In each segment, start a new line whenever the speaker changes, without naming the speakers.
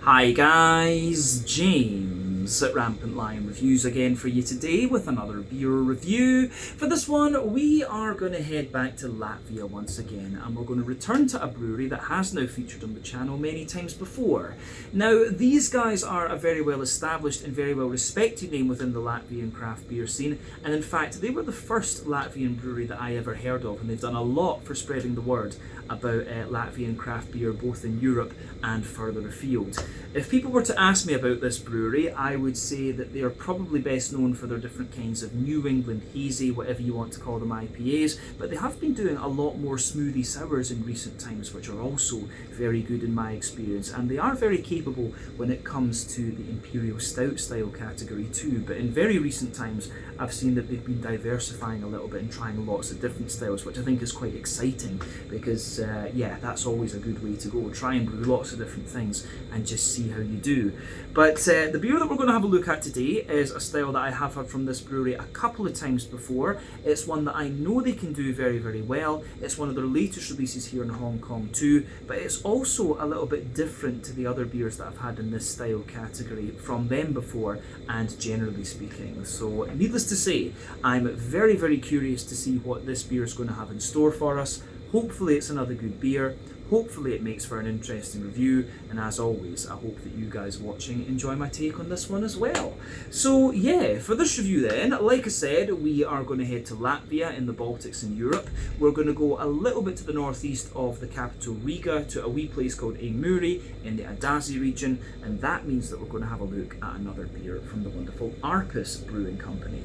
Hi guys, James at Rampant Lion Reviews again for you today with another beer review. For this one, we are going to head back to Latvia once again, and we're going to return to a brewery that has now featured on the channel many times before. Now, these guys are a very well established and very well respected name within the Latvian craft beer scene, and in fact, they were the first Latvian brewery that I ever heard of, and they've done a lot for spreading the word about Latvian craft beer both in Europe and further afield. If people were to ask me about this brewery, I would say that they are probably best known for their different kinds of New England hazy, whatever you want to call them, IPAs, but they have been doing a lot more smoothie sours in recent times, which are also very good in my experience, and they are very capable when it comes to the Imperial Stout style category too. But in very recent times, I've seen that they've been diversifying a little bit and trying lots of different styles, which I think is quite exciting because yeah, that's always a good way to go. Try and brew lots of different things and just see how you do. But the beer that we're going to have a look at today is a style that I have had from this brewery a couple of times before. It's one that I know they can do very, very well. It's one of their latest releases here in Hong Kong too, but it's also a little bit different to the other beers that I've had in this style category from them before, and generally speaking. So needless to say, I'm very, very curious to see what this beer is going to have in store for us. Hopefully it's another good beer. Hopefully it makes for an interesting review, and as always, I hope that you guys watching enjoy my take on this one as well. So yeah, for this review then, like I said, we are going to head to Latvia in the Baltics in Europe. We're going to go a little bit to the northeast of the capital Riga to a wee place called Eimuri in the Adazi region, and that means that we're going to have a look at another beer from the wonderful Ārpus Brewing Company.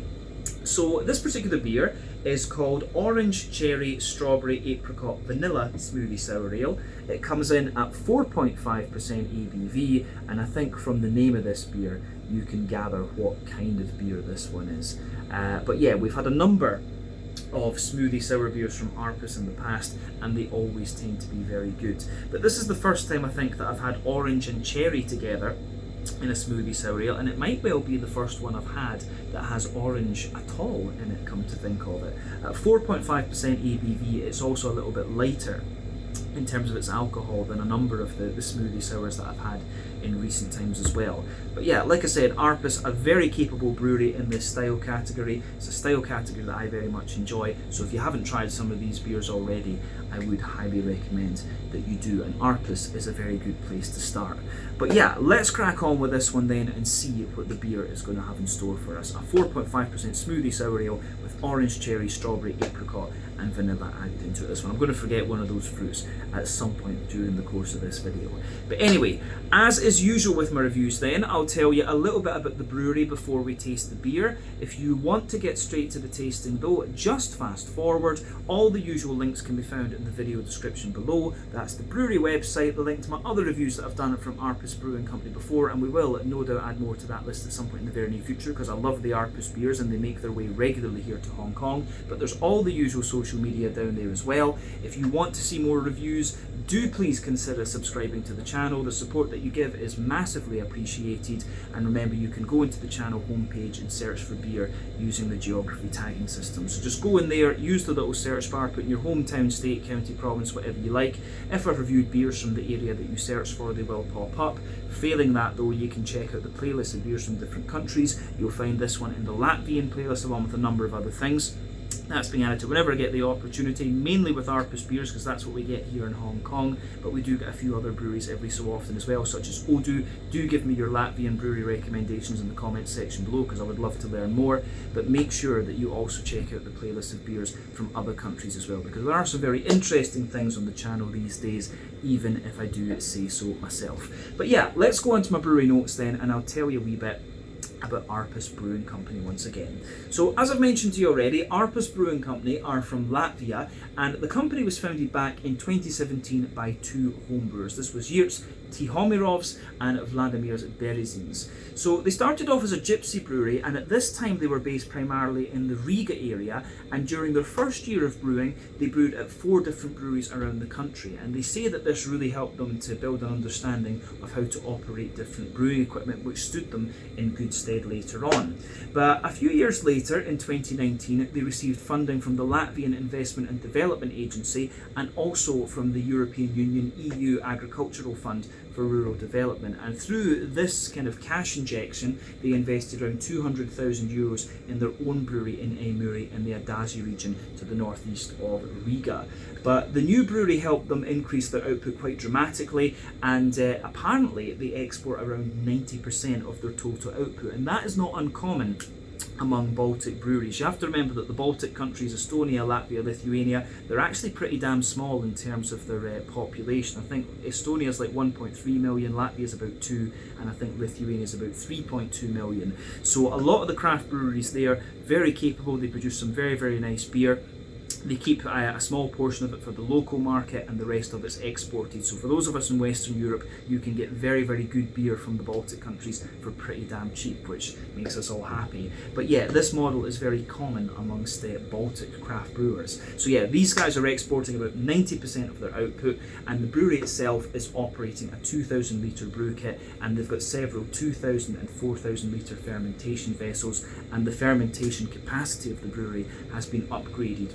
So this particular beer is called Orange Cherry Strawberry Apricot Vanilla Smoothie Sour Ale. It comes in at 4.5% ABV, and I think from the name of this beer you can gather what kind of beer this one is. But yeah, we've had a number of smoothie sour beers from Arpus in the past, and they always tend to be very good. But this is the first time I think that I've had orange and cherry together in a smoothie sour ale, and it might well be the first one I've had that has orange at all in it, come to think of it. At 4.5% ABV, it's also a little bit lighter in terms of its alcohol than a number of the smoothie sours that I've had in recent times as well. But yeah, like I said, Arpus, a very capable brewery in this style category. It's a style category that I very much enjoy, so if you haven't tried some of these beers already, I would highly recommend that you do, and Arpus is a very good place to start. But yeah, let's crack on with this one then and see what the beer is going to have in store for us. A 4.5% smoothie sour ale with orange, cherry, strawberry, apricot and vanilla added into this one. I'm going to forget one of those fruits at some point during the course of this video. But anyway, as is usual with my reviews then, I'll tell you a little bit about the brewery before we taste the beer. If you want to get straight to the tasting though, just fast forward. All the usual links can be found in the video description below. That's the brewery website, the link to my other reviews that I've done from Ārpus Brewing Company before, and we will no doubt add more to that list at some point in the very near future because I love the Ārpus beers and they make their way regularly here to Hong Kong. But there's all the usual social media down there as well. If you want to see more reviews, do please consider subscribing to the channel. The support that you give is massively appreciated, and remember you can go into the channel homepage and search for beer using the geography tagging system. So just go in there, use the little search bar, put in your hometown, state, county, province, whatever you like. If I've reviewed beers from the area that you search for, they will pop up. Failing that though, you can check out the playlist of beers from different countries. You'll find this one in the Latvian playlist along with a number of other things. That's being added to whenever I get the opportunity, mainly with Arpus beers because that's what we get here in Hong Kong, but we do get a few other breweries every so often as well, such as Odu. Do give me your Latvian brewery recommendations in the comments section below because I would love to learn more, but make sure that you also check out the playlist of beers from other countries as well, because there are some very interesting things on the channel these days, even if I do say so myself. But yeah, let's go on to my brewery notes then, and I'll tell you a wee bit about Ārpus Brewing Company once again. So as I've mentioned to you already, Ārpus Brewing Company are from Latvia, and the company was founded back in 2017 by two homebrewers. This was Yurts Tihomirovs and Vladimir's Berezins. So they started off as a gypsy brewery, and at this time they were based primarily in the Riga area, and during their first year of brewing they brewed at 4 different breweries around the country, and they say that this really helped them to build an understanding of how to operate different brewing equipment, which stood them in good stead later on. But a few years later, in 2019, they received funding from the Latvian Investment and Development Agency and also from the European Union EU Agricultural Fund for rural development. And through this kind of cash injection, they invested around 200,000 euros in their own brewery in Eimuri in the Adazi region to the northeast of Riga. But the new brewery helped them increase their output quite dramatically, and apparently they export around 90% of their total output, and that is not uncommon among Baltic breweries. You have to remember that the Baltic countries, Estonia, Latvia, Lithuania, they're actually pretty damn small in terms of their population. I think Estonia is like 1.3 million, Latvia is about 2, and I think Lithuania is about 3.2 million. So a lot of the craft breweries there, very capable, they produce some very, very nice beer. They keep a small portion of it for the local market, and the rest of it's exported. So for those of us in Western Europe, you can get very, very good beer from the Baltic countries for pretty damn cheap, which makes us all happy. But yeah, this model is very common amongst Baltic craft brewers. So yeah, these guys are exporting about 90% of their output, and the brewery itself is operating a 2,000 litre brew kit, and they've got several 2,000 and 4,000 litre fermentation vessels, and the fermentation capacity of the brewery has been upgraded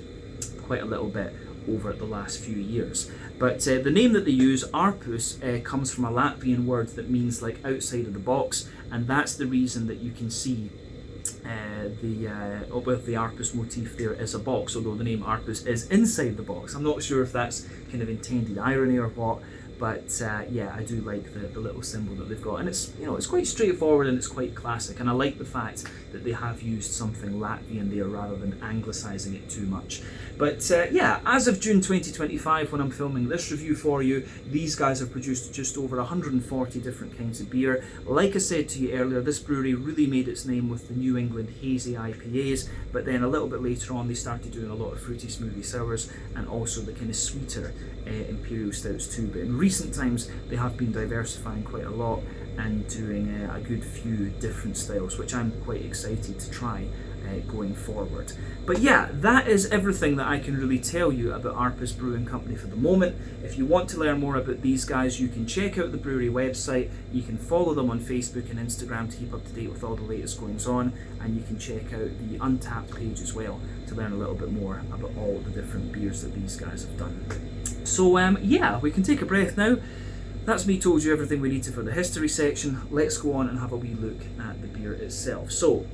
quite a little bit over the last few years. But the name that they use, Arpus, comes from a Latvian word that means like outside of the box, and that's the reason that you can see with the Arpus motif there is a box, although the name Arpus is inside the box. I'm not sure if that's kind of intended irony or what, but yeah, I do like the little symbol that they've got, and it's, you know, it's quite straightforward and it's quite classic, and I like the fact that they have used something Latvian there rather than anglicising it too much. But yeah, as of June 2025, when I'm filming this review for you, these guys have produced just over 140 different kinds of beer. Like I said to you earlier, this brewery really made its name with the New England hazy IPAs, but then a little bit later on they started doing a lot of fruity smoothie sours and also the kind of sweeter imperial stouts too. But in recent times they have been diversifying quite a lot and doing a good few different styles, which I'm quite excited to try going forward. But yeah, that is everything that I can really tell you about Ārpus Brewing Company for the moment. If you want to learn more about these guys, you can check out the brewery website, you can follow them on Facebook and Instagram to keep up to date with all the latest goings on, and you can check out the Untappd page as well to learn a little bit more about all the different beers that these guys have done. So yeah, we can take a breath now. That's me told you everything we need to for the history section. Let's go on and have a wee look at the beer itself. So,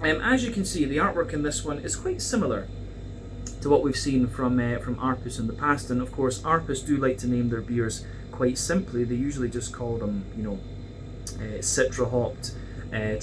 as you can see, the artwork in this one is quite similar to what we've seen from Arpus in the past, and of course Arpus do like to name their beers quite simply. They usually just call them, you know, Citra hopped,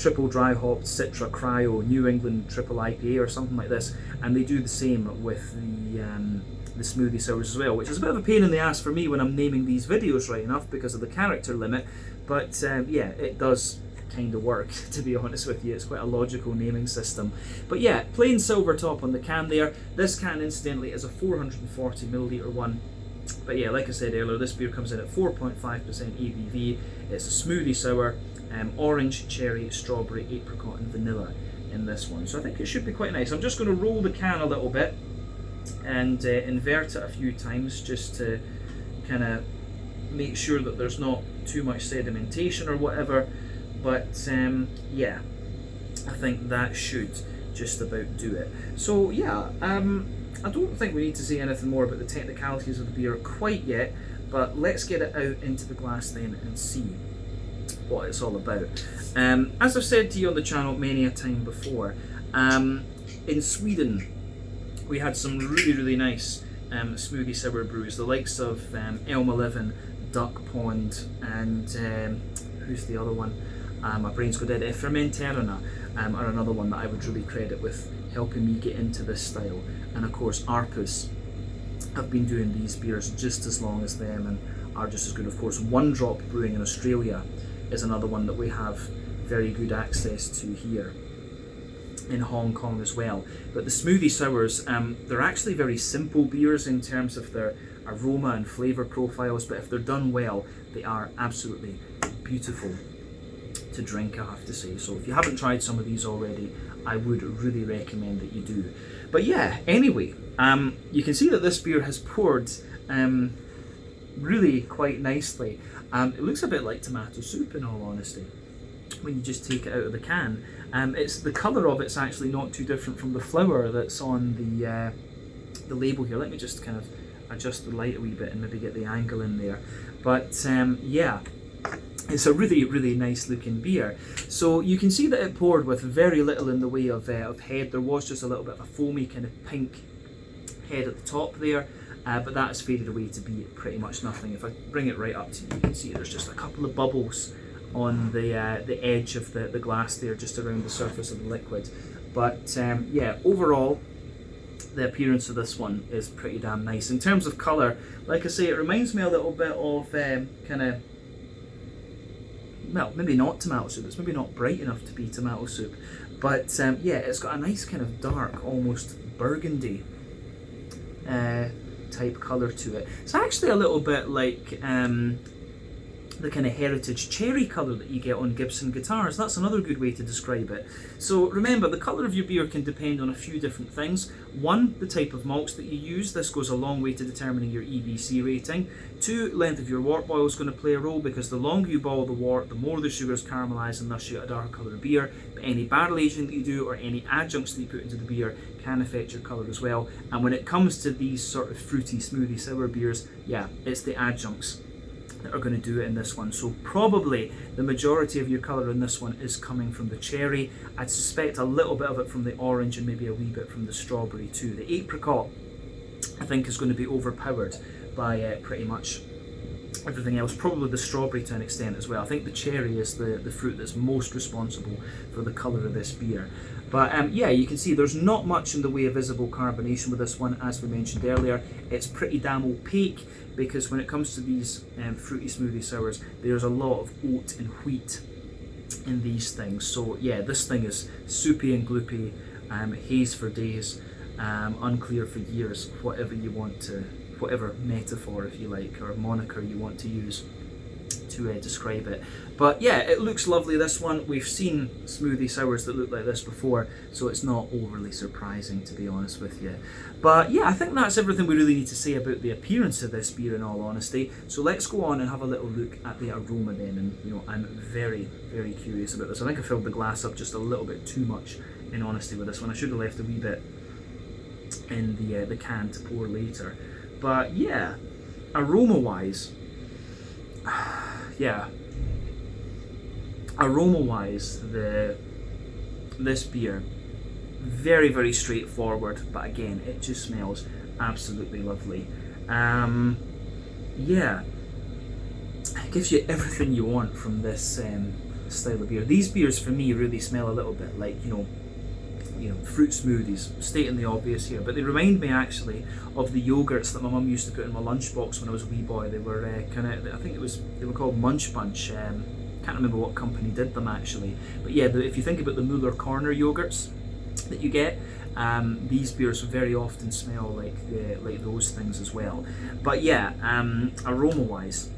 triple dry hopped, Citra Cryo, New England triple IPA or something like this, and they do the same with the smoothie sours as well, which is a bit of a pain in the ass for me when I'm naming these videos right enough because of the character limit, but yeah, it does kind of work, to be honest with you. It's quite a logical naming system. But yeah, plain silver top on the can there. This can incidentally is a 440 milliliter one. But yeah, like I said earlier, this beer comes in at 4.5% ABV. It's a smoothie sour, orange, cherry, strawberry, apricot and vanilla in this one. So I think it should be quite nice. I'm just going to roll the can a little bit and invert it a few times just to kind of make sure that there's not too much sedimentation or whatever. But yeah, I think that should just about do it. So yeah, I don't think we need to say anything more about the technicalities of the beer quite yet, but let's get it out into the glass then and see what it's all about. As I've said to you on the channel many a time before, in Sweden we had some really nice smoothie sour brews, the likes of Elm 11, Duck Pond, and who's the other one? My brain's got dead. Fermenterna are another one that I would really credit with helping me get into this style. And of course Arpus have been doing these beers just as long as them and are just as good. Of course, One Drop Brewing in Australia is another one that we have very good access to here in Hong Kong as well. But the smoothie sours, they're actually very simple beers in terms of their aroma and flavour profiles, but if they're done well, they are absolutely beautiful to drink, I have to say. So if you haven't tried some of these already, I would really recommend that you do. But yeah, anyway, you can see that this beer has poured really quite nicely. It looks a bit like tomato soup in all honesty when you just take it out of the can. It's the colour of it's actually not too different from the flower that's on the label here. Let me just kind of adjust the light a wee bit and maybe get the angle in there. But yeah, it's a really, really nice looking beer. So you can see that it poured with very little in the way of head. There was just a little bit of a foamy kind of pink head at the top there, but that has faded away to be pretty much nothing. If I bring it right up to you, you can see there's just a couple of bubbles on the edge of the glass there, just around the surface of the liquid. But yeah, overall, the appearance of this one is pretty damn nice. In terms of colour, like I say, it reminds me a little bit of kind of, well, maybe not tomato soup. It's maybe not bright enough to be tomato soup. But yeah, it's got a nice kind of dark, almost burgundy type colour to it. It's actually a little bit like the kind of heritage cherry colour that you get on Gibson guitars. That's another good way to describe it. So remember, the colour of your beer can depend on a few different things. One, the type of malts that you use. This goes a long way to determining your EBC rating. Two, length of your wort boil is going to play a role, because the longer you boil the wort, the more the sugars caramelise and thus you get a darker colour beer. But any barrel aging that you do or any adjuncts that you put into the beer can affect your colour as well. And when it comes to these sort of fruity, smoothie, sour beers, yeah, it's the adjuncts that are going to do it in this one. So probably the majority of your colour in this one is coming from the cherry. I'd suspect a little bit of it from the orange and maybe a wee bit from the strawberry too. The apricot, I think, is going to be overpowered by pretty much everything else. Probably the strawberry to an extent as well. I think the cherry is the fruit that's most responsible for the colour of this beer. But yeah, you can see there's not much in the way of visible carbonation with this one, as we mentioned earlier. It's pretty damn opaque, because when it comes to these fruity smoothie sours, there's a lot of oat and wheat in these things. So yeah, this thing is soupy and gloopy, haze for days, unclear for years, whatever you want to, whatever metaphor, if you like, or moniker you want to use to describe it. But yeah, it looks lovely, this one. We've seen smoothie sours that look like this before, so it's not overly surprising, to be honest with you. But yeah, I think that's everything we really need to say about the appearance of this beer, in all honesty. So let's go on and have a little look at the aroma then. And you know, I'm very, very curious about this. I think I filled the glass up just a little bit too much, in honesty, with this one. I should have left a wee bit in the can to pour later. But yeah, aroma-wise, yeah, aroma-wise, this beer, very, very straightforward, but again, it just smells absolutely lovely. Yeah, it gives you everything you want from this style of beer. These beers for me really smell a little bit like, you know, fruit smoothies, stating the obvious here, but they remind me actually of the yogurts that my mum used to put in my lunchbox when I was a wee boy. They were kind of, I think they were called Munch Bunch. Can't remember what company did them actually, but yeah, if you think about the Muller Corner yogurts that you get, these beers very often smell like those things as well. But yeah, aroma wise,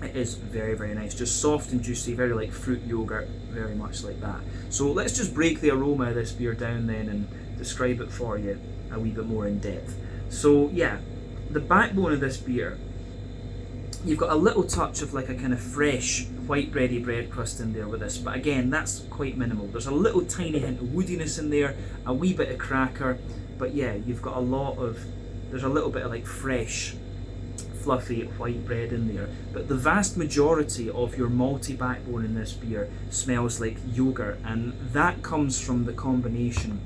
it is very, very nice, just soft and juicy, very like fruit yogurt, very much like that. So let's just break the aroma of this beer down then and describe it for you a wee bit more in depth. So yeah, the backbone of this beer, you've got a little touch of like a kind of fresh white bready bread crust in there with this, but again, that's quite minimal. There's a little tiny hint of woodiness in there, a wee bit of cracker, but yeah, you've got there's a little bit of like fresh, fluffy white bread in there, but the vast majority of your malty backbone in this beer smells like yogurt, and that comes from the combination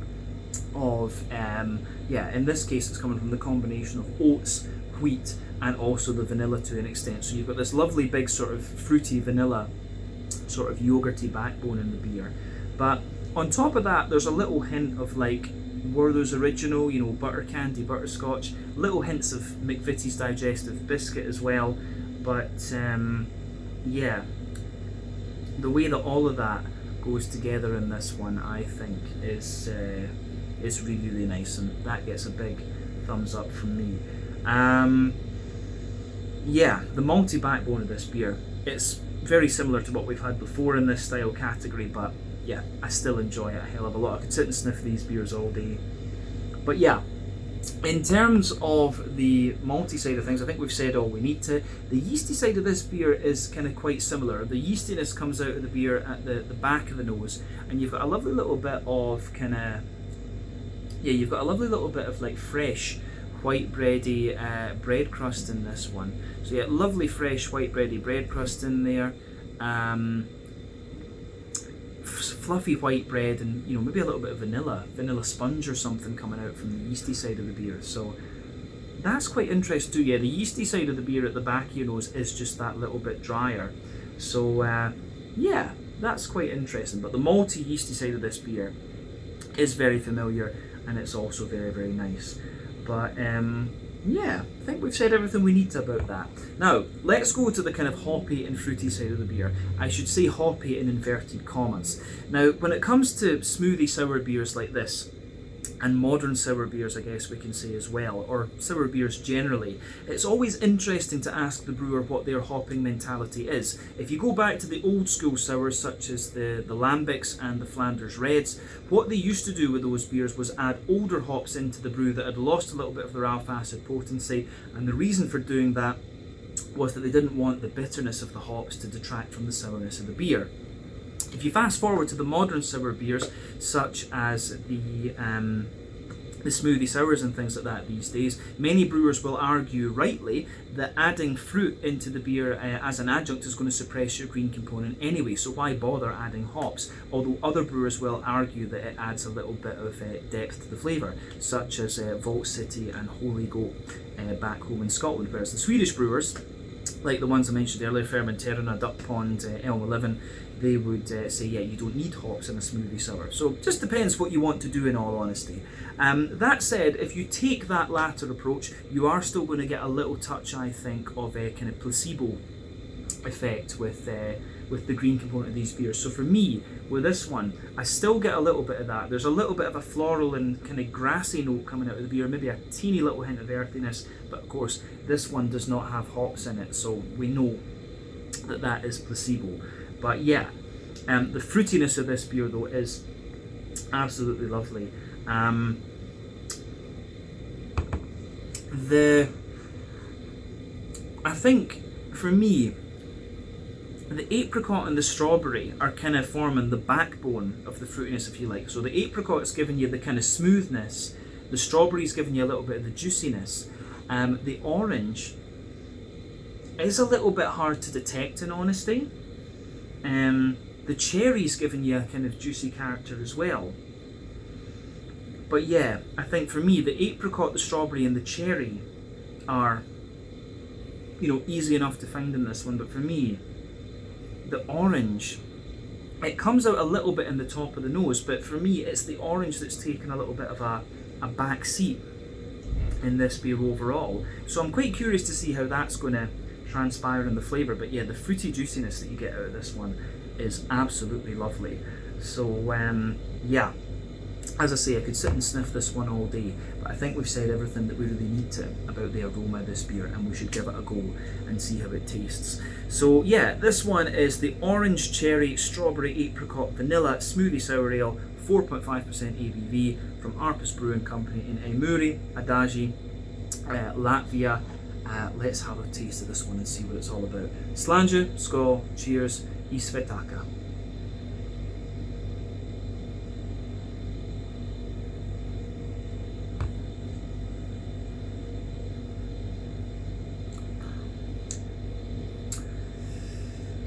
of yeah, in this case it's coming from the combination of oats, wheat, and also the vanilla to an extent. So you've got this lovely big sort of fruity vanilla sort of yogurty backbone in the beer, but on top of that there's a little hint of like Werther's Original, you know, butter candy, butterscotch, little hints of McVitie's Digestive Biscuit as well. But yeah, the way that all of that goes together in this one, I think, is really, really nice, and that gets a big thumbs up from me. Yeah, the malty backbone of this beer, it's very similar to what we've had before in this style category, but yeah, I still enjoy it a hell of a lot. I could sit and sniff these beers all day. But yeah, in terms of the malty side of things, I think we've said all we need to. The yeasty side of this beer is kind of quite similar. The yeastiness comes out of the beer at the back of the nose, and you've got a lovely little bit of kind of, yeah, you've got a lovely little bit of like fresh white bready bread crust in this one. So yeah, lovely fresh white bready bread crust in there. Fluffy white bread, and you know, maybe a little bit of vanilla sponge or something coming out from the yeasty side of the beer. So that's quite interesting too. Yeah, the yeasty side of the beer at the back of your nose is just that little bit drier. So yeah, that's quite interesting. But the malty yeasty side of this beer is very familiar, and it's also very, very nice. But yeah, I think we've said everything we need to about that. Now, let's go to the kind of hoppy and fruity side of the beer. I should say hoppy in inverted commas. Now, when it comes to smoothie sour beers like this, and modern sour beers, I guess we can say as well, or sour beers generally, it's always interesting to ask the brewer what their hopping mentality is. If you go back to the old school sours, such as the Lambics and the Flanders Reds, what they used to do with those beers was add older hops into the brew that had lost a little bit of their alpha acid potency, and the reason for doing that was that they didn't want the bitterness of the hops to detract from the sourness of the beer. If you fast forward to the modern sour beers, such as the smoothie sours and things like that these days, many brewers will argue rightly that adding fruit into the beer as an adjunct is going to suppress your green component anyway, so why bother adding hops? Although other brewers will argue that it adds a little bit of depth to the flavour, such as Vault City and Holy Goat back home in Scotland, whereas the Swedish brewers, like the ones I mentioned earlier, Fermenterna, Duck Pond, Elm 11, they would say, yeah, you don't need hops in a smoothie sour. So it just depends what you want to do, in all honesty. That said, if you take that latter approach, you are still going to get a little touch, I think, of a kind of placebo effect with the green component of these beers. So for me, with this one, I still get a little bit of that. There's a little bit of a floral and kind of grassy note coming out of the beer, maybe a teeny little hint of earthiness, but of course this one does not have hops in it, so we know that that is placebo. But yeah, the fruitiness of this beer though is absolutely lovely. I think for me, the apricot and the strawberry are kind of forming the backbone of the fruitiness, if you like. So the apricot's giving you the kind of smoothness, the strawberry's giving you a little bit of the juiciness. The orange is a little bit hard to detect, in honesty. The cherry's giving you a kind of juicy character as well. But yeah, I think for me, the apricot, the strawberry and the cherry are, you know, easy enough to find in this one. But for me, the orange, it comes out a little bit in the top of the nose, but for me it's the orange that's taken a little bit of a back seat in this beer overall. So I'm quite curious to see how that's going to transpire in the flavour. But yeah, the fruity juiciness that you get out of this one is absolutely lovely. So yeah, as I say, I could sit and sniff this one all day, but I think we've said everything that we really need to about the aroma of this beer, and we should give it a go and see how it tastes. So yeah, this one is the Orange Cherry Strawberry Apricot Vanilla Smoothie Sour Ale, 4.5% ABV from Ārpus Brewing Company in Eimuri, Adagi, Latvia. Let's have a taste of this one and see what it's all about. Slanja, skål, cheers, I svetaka.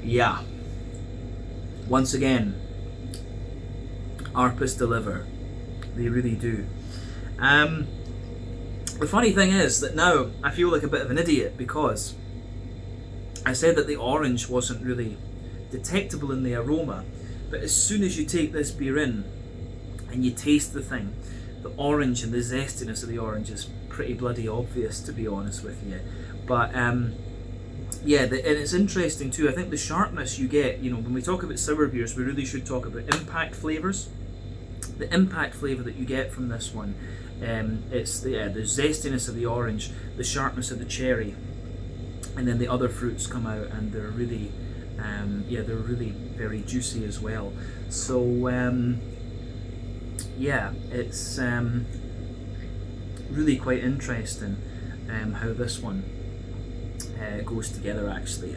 Yeah, once again, Arpus deliver. They really do. The funny thing is that now I feel like a bit of an idiot, because I said that the orange wasn't really detectable in the aroma, but as soon as you take this beer in and you taste the thing, the orange and the zestiness of the orange is pretty bloody obvious, to be honest with you. But yeah, and it's interesting too. I think the sharpness you get, you know, when we talk about sour beers, we really should talk about impact flavours. The impact flavour that you get from this one, it's the zestiness of the orange, the sharpness of the cherry, and then the other fruits come out, and they're really, they're really very juicy as well. So yeah, it's really quite interesting how this one goes together actually.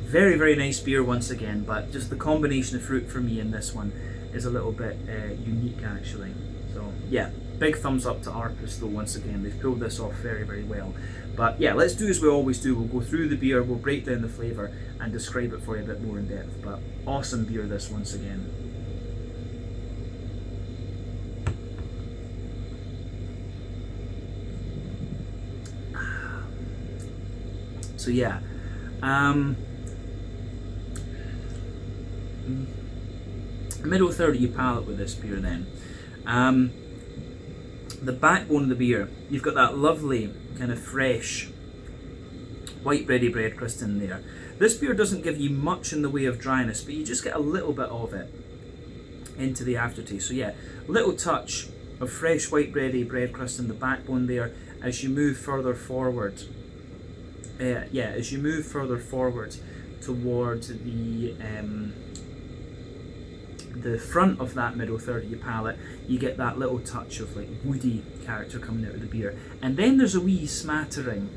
Very, very nice beer once again, but just the combination of fruit for me in this one is a little bit unique actually. So yeah, Big thumbs up to Arpus though, once again, they've pulled this off very, very well. But yeah, let's do as we always do, we'll go through the beer, we'll break down the flavour and describe it for you a bit more in depth. But awesome beer this once again. So yeah, middle third of your palate with this beer then. The backbone of the beer, you've got that lovely kind of fresh white bready bread crust in there. This beer doesn't give you much in the way of dryness, but you just get a little bit of it into the aftertaste. So yeah, little touch of fresh white bready bread crust in the backbone there as you move further forward. As you move further forward towards the front of that middle third of your palate, you get that little touch of like woody character coming out of the beer, and then there's a wee smattering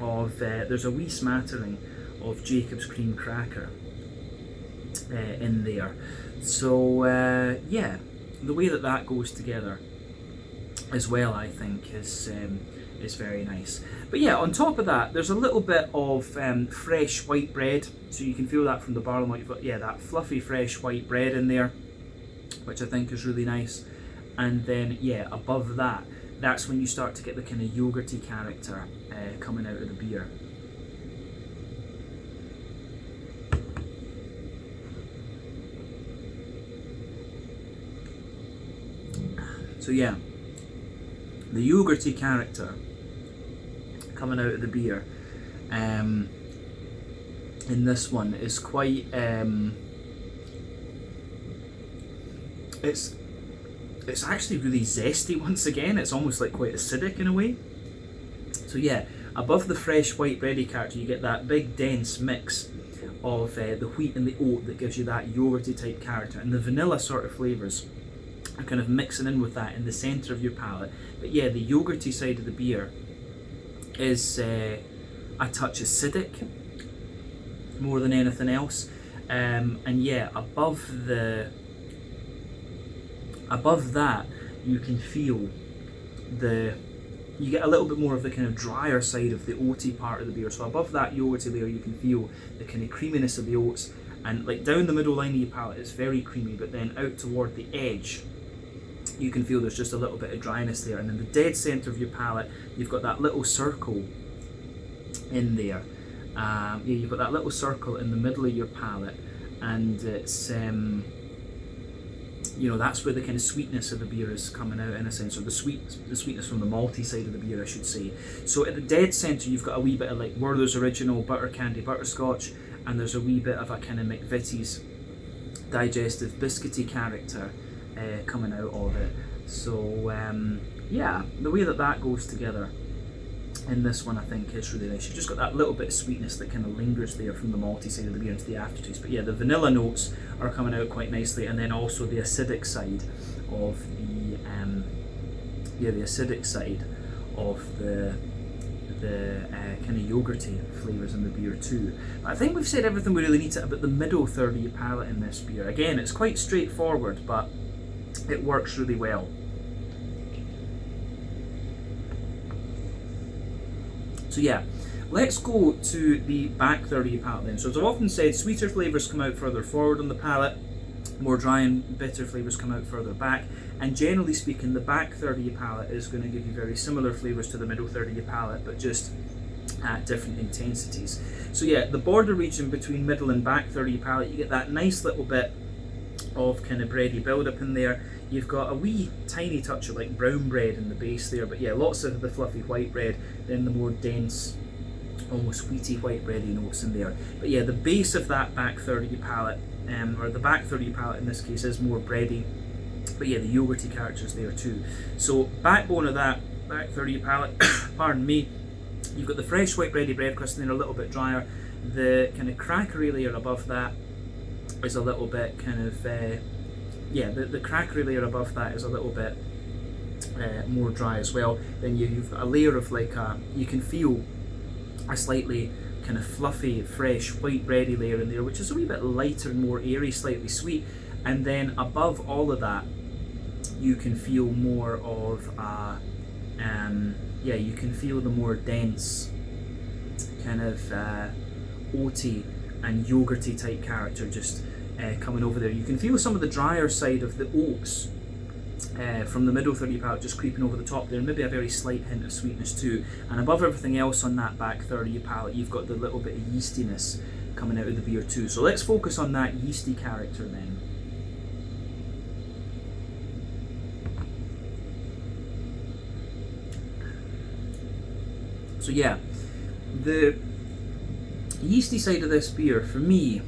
of Jacob's cream cracker in there. So yeah, the way that goes together as well, I think, is very nice. But yeah, on top of that, there's a little bit of fresh white bread, so you can feel that from the barley malt. You've got that fluffy fresh white bread in there, which I think is really nice. And then yeah, above that, that's when you start to get the kind of yogurty character coming out of the beer. So yeah, the yogurty character coming out of the beer in this one is quite it's actually really zesty once again. It's almost like quite acidic in a way. So yeah, above the fresh white bready character you get that big dense mix of the wheat and the oat that gives you that yogurty type character, and the vanilla sort of flavours are kind of mixing in with that in the centre of your palate. But yeah, the yogurty side of the beer is a touch acidic more than anything else, and yeah, above that you can feel you get a little bit more of the kind of drier side of the oaty part of the beer. So above that yogurty layer you can feel the kind of creaminess of the oats, and like down the middle line of your palate it's very creamy, but then out toward the edge you can feel there's just a little bit of dryness there, and in the dead centre of your palate you've got that little circle in there. You've got that little circle in the middle of your palate, and it's that's where the kind of sweetness of the beer is coming out, in a sense, or the sweetness from the malty side of the beer, I should say. So at the dead centre you've got a wee bit of like Werther's Original butter candy butterscotch, and there's a wee bit of a kind of McVitie's digestive biscuity character coming out of it. So yeah, the way that goes together in this one I think is really nice. You've just got that little bit of sweetness that kind of lingers there from the malty side of the beer into the aftertaste. But yeah, the vanilla notes are coming out quite nicely, and then also the acidic side of the kind of yogurty flavours in the beer too. But I think we've said everything we really need to about the middle third of your palate in this beer. Again, it's quite straightforward, but it works really well. So yeah, let's go to the back third of your palate then. So as I've often said, sweeter flavours come out further forward on the palate, more dry and bitter flavours come out further back, and generally speaking the back third of your palate is going to give you very similar flavours to the middle third of your palate, but just at different intensities. So yeah, the border region between middle and back third of your palate, you get that nice little bit of kind of bready build up in there. You've got a wee tiny touch of like brown bread in the base there, but yeah, lots of the fluffy white bread, then the more dense, almost wheaty white bready notes in there. But yeah, the base of that back third of your palate, or the back third of your palate in this case, is more bready, but yeah, the yogurty character's there too. So backbone of that back third of your palate, pardon me, you've got the fresh white bready bread crust in there, a little bit drier. The kind of crackery layer above that is a little bit kind of the crackery layer above that is a little bit more dry as well. Then you've got a layer of like you can feel a slightly kind of fluffy, fresh, white bready layer in there, which is a wee bit lighter and more airy, slightly sweet. And then above all of that, you can feel more of yeah, you can feel the more dense kind of oaty and yogurty type character just coming over there. You can feel some of the drier side of the oats from the middle third of your palate just creeping over the top there, and maybe a very slight hint of sweetness too. And above everything else on that back third of your palate, you've got the little bit of yeastiness coming out of the beer too. So let's focus on that yeasty character then. So yeah, the yeasty side of this beer for me,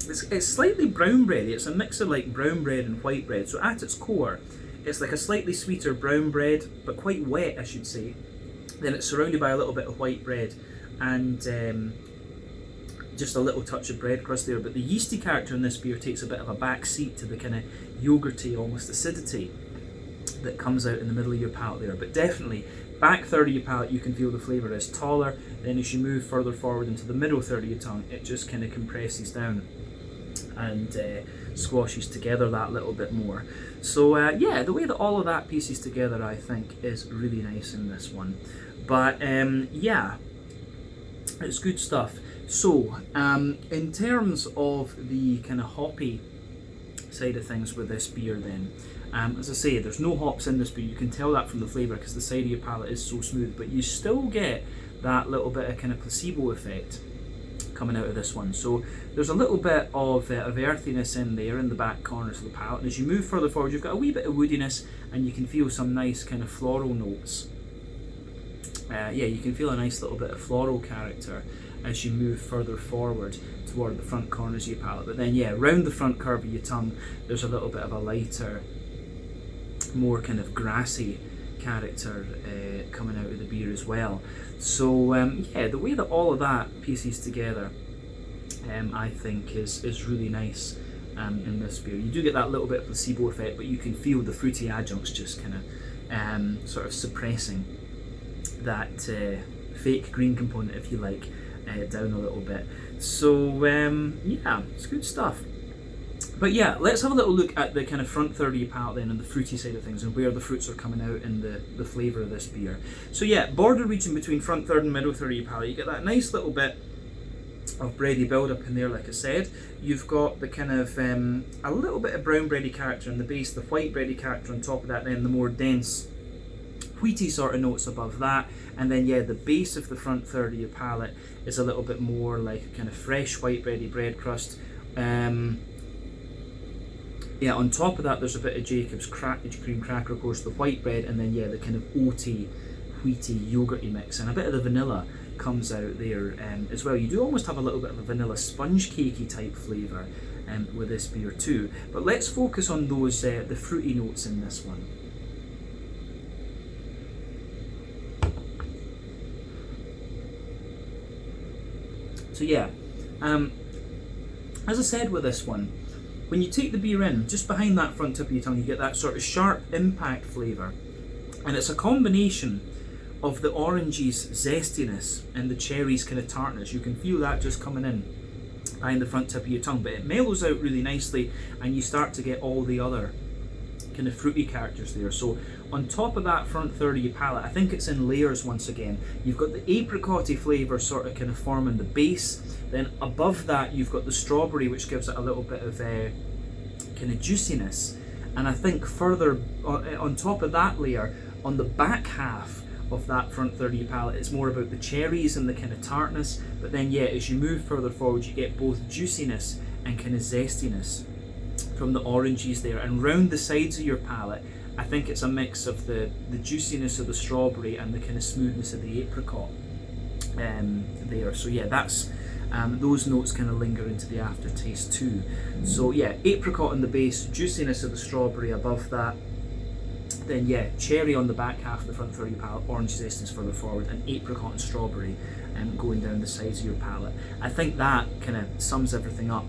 it's slightly brown bready. It's a mix of like brown bread and white bread. So at its core, it's like a slightly sweeter brown bread, but quite wet, I should say. Then it's surrounded by a little bit of white bread and just a little touch of bread crust there. But the yeasty character in this beer takes a bit of a back seat to the kind of yogurty, almost acidity that comes out in the middle of your palate there. But definitely, back third of your palate, you can feel the flavour is taller. Then as you move further forward into the middle third of your tongue, it just kind of compresses down and squashes together that little bit more. So yeah, the way that all of that pieces together, I think, is really nice in this one. But yeah, it's good stuff. So in terms of the kind of hoppy side of things with this beer then, as I say, there's no hops in this beer. You can tell that from the flavour because the side of your palate is so smooth, but you still get that little bit of kind of placebo effect coming out of this one. So there's a little bit of earthiness in there in the back corners of the palate, and as you move further forward, you've got a wee bit of woodiness, and you can feel some nice kind of floral notes. Yeah, you can feel a nice little bit of floral character as you move further forward toward the front corners of your palate. But then yeah, round the front curve of your tongue, there's a little bit of a lighter, more kind of grassy character coming out of the beer as well. So yeah, the way that all of that pieces together, I think is really nice in this beer. You do get that little bit of placebo effect, but you can feel the fruity adjuncts just kind of sort of suppressing that fake green component, if you like, down a little bit. So yeah, it's good stuff. But yeah, let's have a little look at the kind of front third of your palate then, and the fruity side of things, and where the fruits are coming out in the flavour of this beer. So yeah, border region between front third and middle third of your palate, you get that nice little bit of bready build up in there, like I said. You've got the kind of a little bit of brown bready character in the base, the white bready character on top of that, then the more dense wheaty sort of notes above that, and then yeah, the base of the front third of your palate is a little bit more like a kind of fresh white bready bread crust. Yeah, on top of that there's a bit of Jacob's cream cracker, of course, the white bread, and then yeah, the kind of oaty, wheaty, yogurty mix, and a bit of the vanilla comes out there as well. You do almost have a little bit of a vanilla sponge cakey type flavour with this beer too. But let's focus on those the fruity notes in this one. So yeah, as I said with this one, when you take the beer in, just behind that front tip of your tongue, you get that sort of sharp impact flavour. And it's a combination of the orange's zestiness and the cherry's kind of tartness. You can feel that just coming in behind the front tip of your tongue, but it mellows out really nicely, and you start to get all the other kind of fruity characters there. So on top of that front third of your palate, I think it's in layers once again. You've got the apricot-y flavour sort of kind of forming the base. Then above that you've got the strawberry, which gives it a little bit of kind of juiciness. And I think further on top of that layer, on the back half of that front third of your palate, it's more about the cherries and the kind of tartness. But then yeah, as you move further forward, you get both juiciness and kind of zestiness from the oranges there. And round the sides of your palate, I think it's a mix of the juiciness of the strawberry and the kind of smoothness of the apricot there. So yeah, that's those notes kind of linger into the aftertaste too. So yeah, apricot on the base, juiciness of the strawberry above that, then yeah, cherry on the back half of the front third of your palate, orange zestness further forward, and apricot and strawberry going down the sides of your palate. I think that kind of sums everything up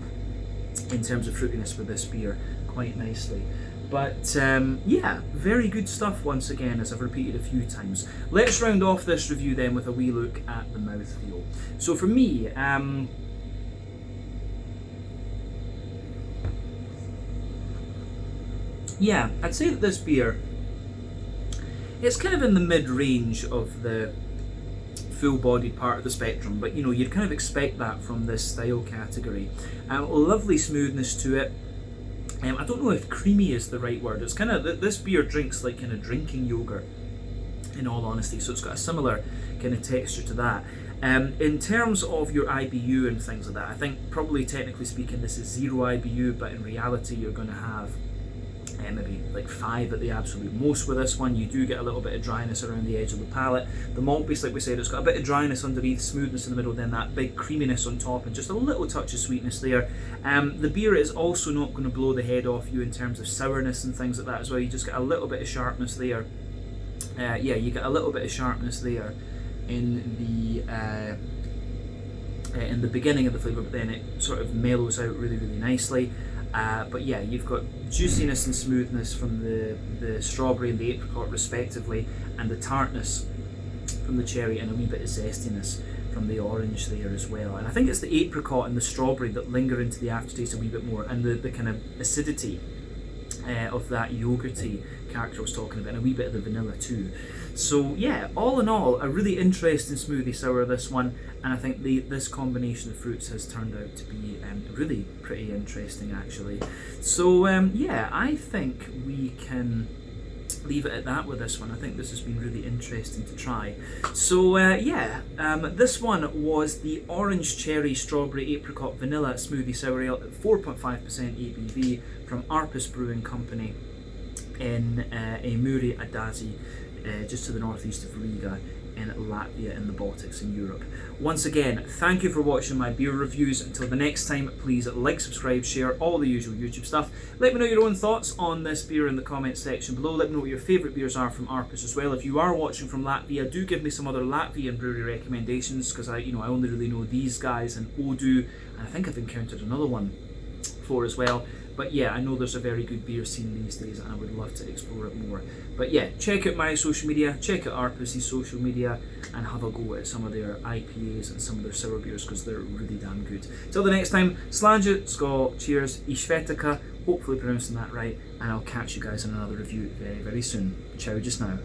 in terms of fruitiness with this beer quite nicely. But yeah, very good stuff once again, as I've repeated a few times. Let's round off this review then with a wee look at the mouthfeel. So for me, yeah, I'd say that this beer, it's kind of in the mid-range of the full-bodied part of the spectrum, but you know, you'd kind of expect that from this style category. Lovely smoothness to it. I don't know if creamy is the right word. It's kind of, this beer drinks like kind of drinking yogurt, in all honesty, so it's got a similar kind of texture to that. In terms of your IBU and things like that, I think probably technically speaking this is 0 IBU, but in reality you're going to have maybe like 5 at the absolute most with this one. You do get a little bit of dryness around the edge of the palate. The malt base, like we said, it's got a bit of dryness underneath, smoothness in the middle, then that big creaminess on top, and just a little touch of sweetness there. The beer is also not going to blow the head off you in terms of sourness and things like that as well. You just get a little bit of sharpness there. Yeah, you get a little bit of sharpness there in the beginning of the flavour, but then it sort of mellows out really, really nicely. But yeah, you've got juiciness and smoothness from the strawberry and the apricot respectively, and the tartness from the cherry, and a wee bit of zestiness from the orange there as well. And I think it's the apricot and the strawberry that linger into the aftertaste a wee bit more, and the kind of acidity of that yogurty character I was talking about, and a wee bit of the vanilla too. So yeah, all in all, a really interesting smoothie sour, this one, and I think this combination of fruits has turned out to be really pretty interesting actually. So yeah, I think we can leave it at that with this one. I think this has been really interesting to try. So yeah, this one was the orange cherry strawberry apricot vanilla smoothie sour ale at 4.5% ABV from Ārpus Brewing Company in Eimuri, Adazi, just to the northeast of Riga in Latvia in the Baltics in Europe. Once again, thank you for watching my beer reviews. Until the next time, please like, subscribe, share, all the usual YouTube stuff. Let me know your own thoughts on this beer in the comments section below. Let me know what your favourite beers are from Arpus as well. If you are watching from Latvia, do give me some other Latvian brewery recommendations, because I only really know these guys and Odu, and I think I've encountered another one before as well. But yeah, I know there's a very good beer scene these days, and I would love to explore it more. But yeah, check out my social media, check out Arpus' social media, and have a go at some of their IPAs and some of their sour beers, because they're really damn good. Till the next time, Slàinte, Skål, cheers, I Švetika, hopefully pronouncing that right, and I'll catch you guys in another review very, very soon. Ciao just now.